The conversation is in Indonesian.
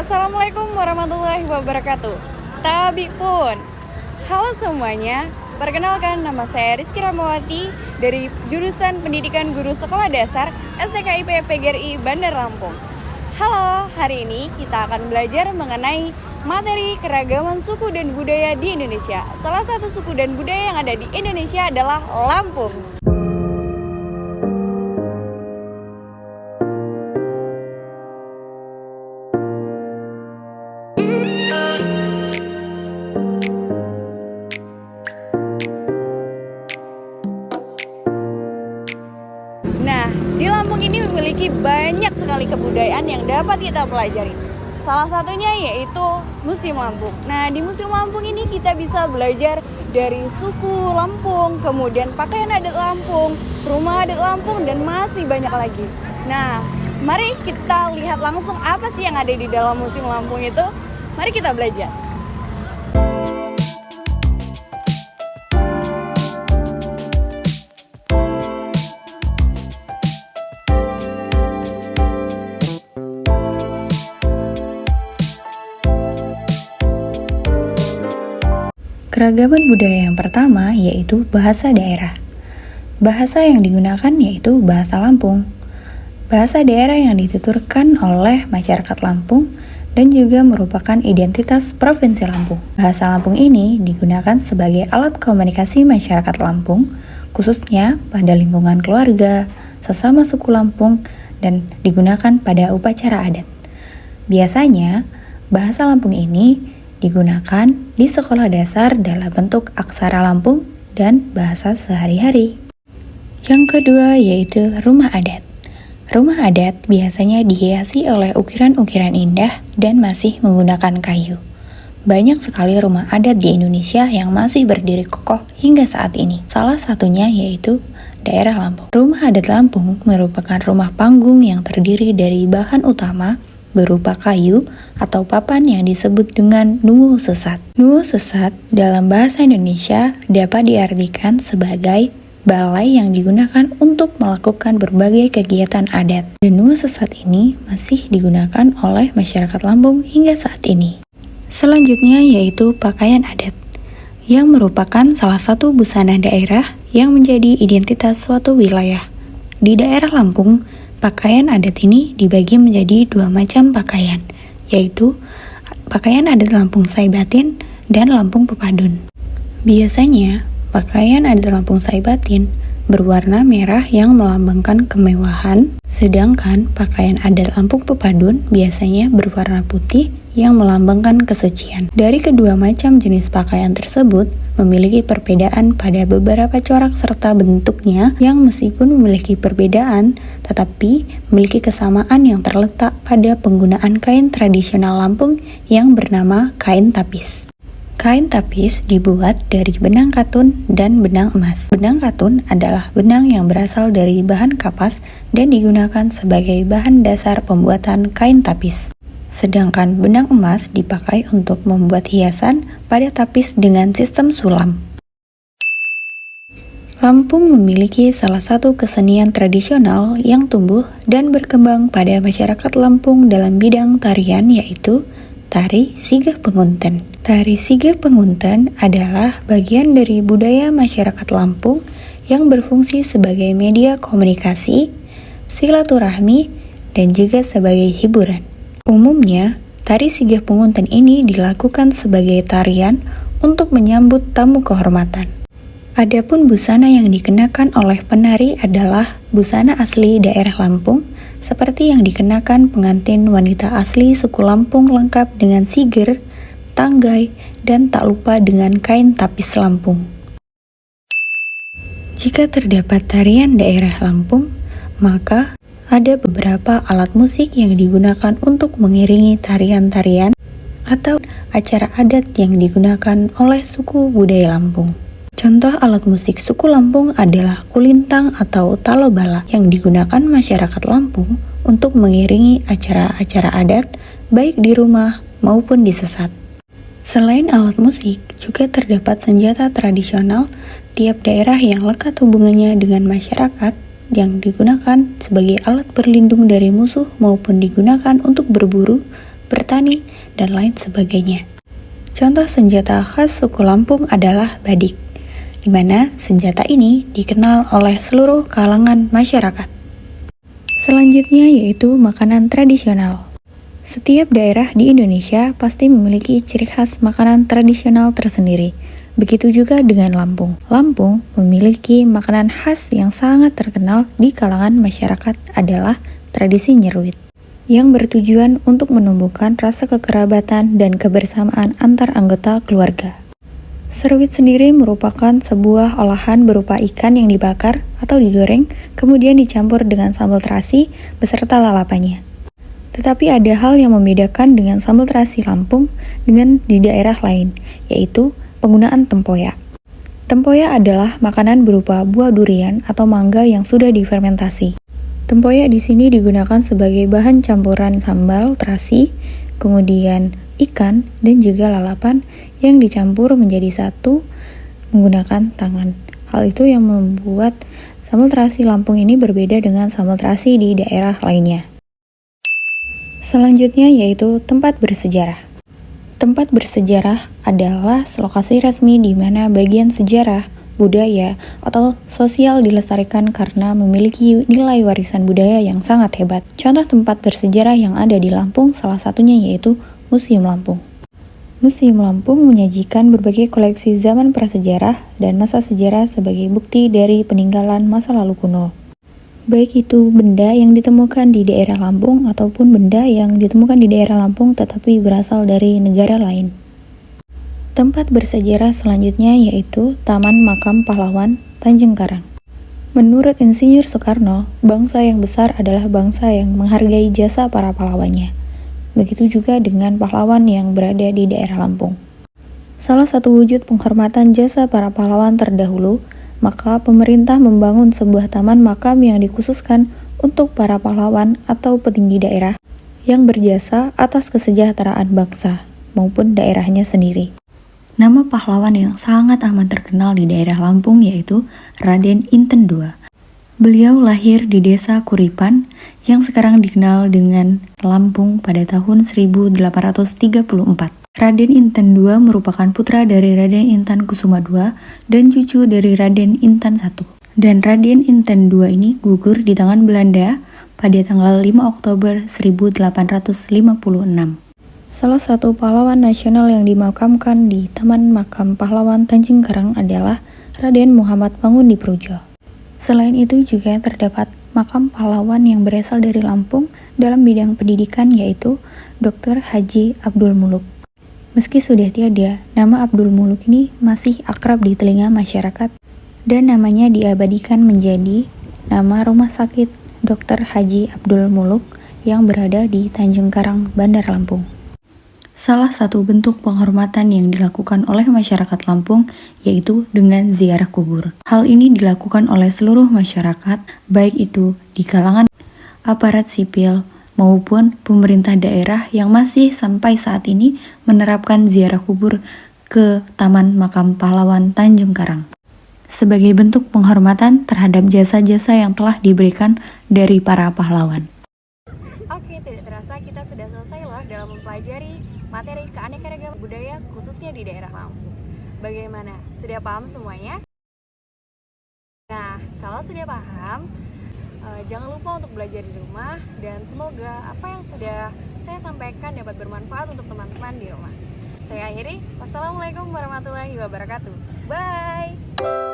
Assalamualaikum warahmatullahi wabarakatuh. Tabi pun. Halo semuanya, perkenalkan nama saya Rizky Ramawati dari jurusan Pendidikan Guru Sekolah Dasar STKIP PGRI Bandar Lampung. Halo, hari ini kita akan belajar mengenai materi keragaman suku dan budaya di Indonesia. Salah satu suku dan budaya yang ada di Indonesia adalah Lampung. Nah, di Lampung ini memiliki banyak sekali kebudayaan yang dapat kita pelajari. Salah satunya yaitu Museum Lampung. Nah, di Museum Lampung ini kita bisa belajar dari suku Lampung, kemudian pakaian adat Lampung, rumah adat Lampung, dan masih banyak lagi. Nah, mari kita lihat langsung apa sih yang ada di dalam Museum Lampung itu. Mari kita belajar. Keragaman budaya yang pertama yaitu bahasa daerah. Bahasa yang digunakan yaitu bahasa Lampung. Bahasa daerah yang dituturkan oleh masyarakat Lampung dan juga merupakan identitas Provinsi Lampung. Bahasa Lampung ini digunakan sebagai alat komunikasi masyarakat Lampung, khususnya pada lingkungan keluarga, sesama suku Lampung, dan digunakan pada upacara adat. Biasanya, bahasa Lampung ini digunakan di sekolah dasar dalam bentuk aksara Lampung dan bahasa sehari-hari. Yang kedua yaitu rumah adat. Rumah adat biasanya dihiasi oleh ukiran-ukiran indah dan masih menggunakan kayu. Banyak sekali rumah adat di Indonesia yang masih berdiri kokoh hingga saat ini. Salah satunya yaitu daerah Lampung. Rumah adat Lampung merupakan rumah panggung yang terdiri dari bahan utama berupa kayu atau papan yang disebut dengan nuwu sesat. Nuwu sesat dalam bahasa Indonesia dapat diartikan sebagai balai yang digunakan untuk melakukan berbagai kegiatan adat. Dan nuwu sesat ini masih digunakan oleh masyarakat Lampung hingga saat ini. Selanjutnya yaitu pakaian adat, yang merupakan salah satu busana daerah yang menjadi identitas suatu wilayah. Di daerah Lampung, pakaian adat ini dibagi menjadi dua macam pakaian, yaitu pakaian adat Lampung Saibatin dan Lampung Pepadun. Biasanya, pakaian adat Lampung Saibatin berwarna merah yang melambangkan kemewahan, sedangkan pakaian adat Lampung Pepadun biasanya berwarna putih yang melambangkan kesucian. Dari kedua macam jenis pakaian tersebut memiliki perbedaan pada beberapa corak serta bentuknya yang meskipun memiliki perbedaan tetapi memiliki kesamaan yang terletak pada penggunaan kain tradisional Lampung yang bernama kain tapis. Kain tapis dibuat dari benang katun dan benang emas. Benang katun adalah benang yang berasal dari bahan kapas dan digunakan sebagai bahan dasar pembuatan kain tapis. Sedangkan benang emas dipakai untuk membuat hiasan pada tapis dengan sistem sulam. Lampung memiliki salah satu kesenian tradisional yang tumbuh dan berkembang pada masyarakat Lampung dalam bidang tarian yaitu tari Sigah Pengunten. Tari Sigah Pengunten adalah bagian dari budaya masyarakat Lampung yang berfungsi sebagai media komunikasi, silaturahmi, dan juga sebagai hiburan. Umumnya, tari Sigah Pengunten ini dilakukan sebagai tarian untuk menyambut tamu kehormatan. Adapun busana yang dikenakan oleh penari adalah busana asli daerah Lampung, seperti yang dikenakan pengantin wanita asli suku Lampung lengkap dengan siger, tanggai, dan tak lupa dengan kain tapis Lampung. Jika terdapat tarian daerah Lampung, maka ada beberapa alat musik yang digunakan untuk mengiringi tarian-tarian atau acara adat yang digunakan oleh suku budaya Lampung. Contoh alat musik suku Lampung adalah kulintang atau talobala yang digunakan masyarakat Lampung untuk mengiringi acara-acara adat baik di rumah maupun di sesat. Selain alat musik, juga terdapat senjata tradisional tiap daerah yang lekat hubungannya dengan masyarakat yang digunakan sebagai alat berlindung dari musuh maupun digunakan untuk berburu, bertani, dan lain sebagainya. Contoh senjata khas suku Lampung adalah badik, di mana senjata ini dikenal oleh seluruh kalangan masyarakat. Selanjutnya yaitu makanan tradisional. Setiap daerah di Indonesia pasti memiliki ciri khas makanan tradisional tersendiri. Begitu juga dengan Lampung. Lampung memiliki makanan khas yang sangat terkenal di kalangan masyarakat adalah tradisi nyeruit, yang bertujuan untuk menumbuhkan rasa kekerabatan dan kebersamaan antar anggota keluarga. Seruit sendiri merupakan sebuah olahan berupa ikan yang dibakar atau digoreng, kemudian dicampur dengan sambal terasi beserta lalapannya. Tetapi ada hal yang membedakan dengan sambal terasi Lampung dengan di daerah lain, yaitu penggunaan tempoyak. Tempoyak adalah makanan berupa buah durian atau mangga yang sudah difermentasi. Tempoyak di sini digunakan sebagai bahan campuran sambal terasi, kemudian ikan dan juga lalapan yang dicampur menjadi satu menggunakan tangan. Hal itu yang membuat sambal terasi Lampung ini berbeda dengan sambal terasi di daerah lainnya. Selanjutnya yaitu tempat bersejarah. Tempat bersejarah adalah lokasi resmi di mana bagian sejarah, budaya, atau sosial dilestarikan karena memiliki nilai warisan budaya yang sangat hebat. Contoh tempat bersejarah yang ada di Lampung salah satunya yaitu Museum Lampung. Museum Lampung menyajikan berbagai koleksi zaman prasejarah dan masa sejarah sebagai bukti dari peninggalan masa lalu kuno. Baik itu benda yang ditemukan di daerah Lampung ataupun benda yang ditemukan di daerah Lampung tetapi berasal dari negara lain. Tempat bersejarah selanjutnya yaitu Taman Makam Pahlawan Tanjung Karang. Menurut Insinyur Soekarno, bangsa yang besar adalah bangsa yang menghargai jasa para pahlawannya. Begitu juga dengan pahlawan yang berada di daerah Lampung. Salah satu wujud penghormatan jasa para pahlawan terdahulu, maka pemerintah membangun sebuah taman makam yang dikhususkan untuk para pahlawan atau petinggi daerah yang berjasa atas kesejahteraan bangsa maupun daerahnya sendiri. Nama pahlawan yang sangat amat terkenal di daerah Lampung yaitu Raden Inten II. Beliau lahir di desa Kuripan yang sekarang dikenal dengan Lampung pada tahun 1834. Raden Inten II merupakan putra dari Raden Intan Kusuma II dan cucu dari Raden Intan I. Dan Raden Inten II ini gugur di tangan Belanda pada tanggal 5 Oktober 1856. Salah satu pahlawan nasional yang dimakamkan di Taman Makam Pahlawan Tanjung Karang adalah Raden Muhammad Mangundiprojo. Selain itu juga terdapat makam pahlawan yang berasal dari Lampung dalam bidang pendidikan yaitu Dr. Haji Abdul Muluk. Meski sudah tiada, nama Abdul Muluk ini masih akrab di telinga masyarakat dan namanya diabadikan menjadi nama Rumah Sakit Dr. Haji Abdul Muluk yang berada di Tanjung Karang, Bandar Lampung. Salah satu bentuk penghormatan yang dilakukan oleh masyarakat Lampung yaitu dengan ziarah kubur. Hal ini dilakukan oleh seluruh masyarakat, baik itu di kalangan aparat sipil maupun pemerintah daerah yang masih sampai saat ini menerapkan ziarah kubur ke Taman Makam Pahlawan Tanjung Karang sebagai bentuk penghormatan terhadap jasa-jasa yang telah diberikan dari para pahlawan. Oke, tidak terasa kita sudah selesai loh dalam mempelajari materi keanekaragaman budaya khususnya di daerah Lampung. Bagaimana? Sudah paham semuanya? Nah, kalau sudah paham, jangan lupa untuk belajar di rumah dan semoga apa yang sudah saya sampaikan dapat bermanfaat untuk teman-teman di rumah. Saya akhiri, wassalamualaikum warahmatullahi wabarakatuh. Bye!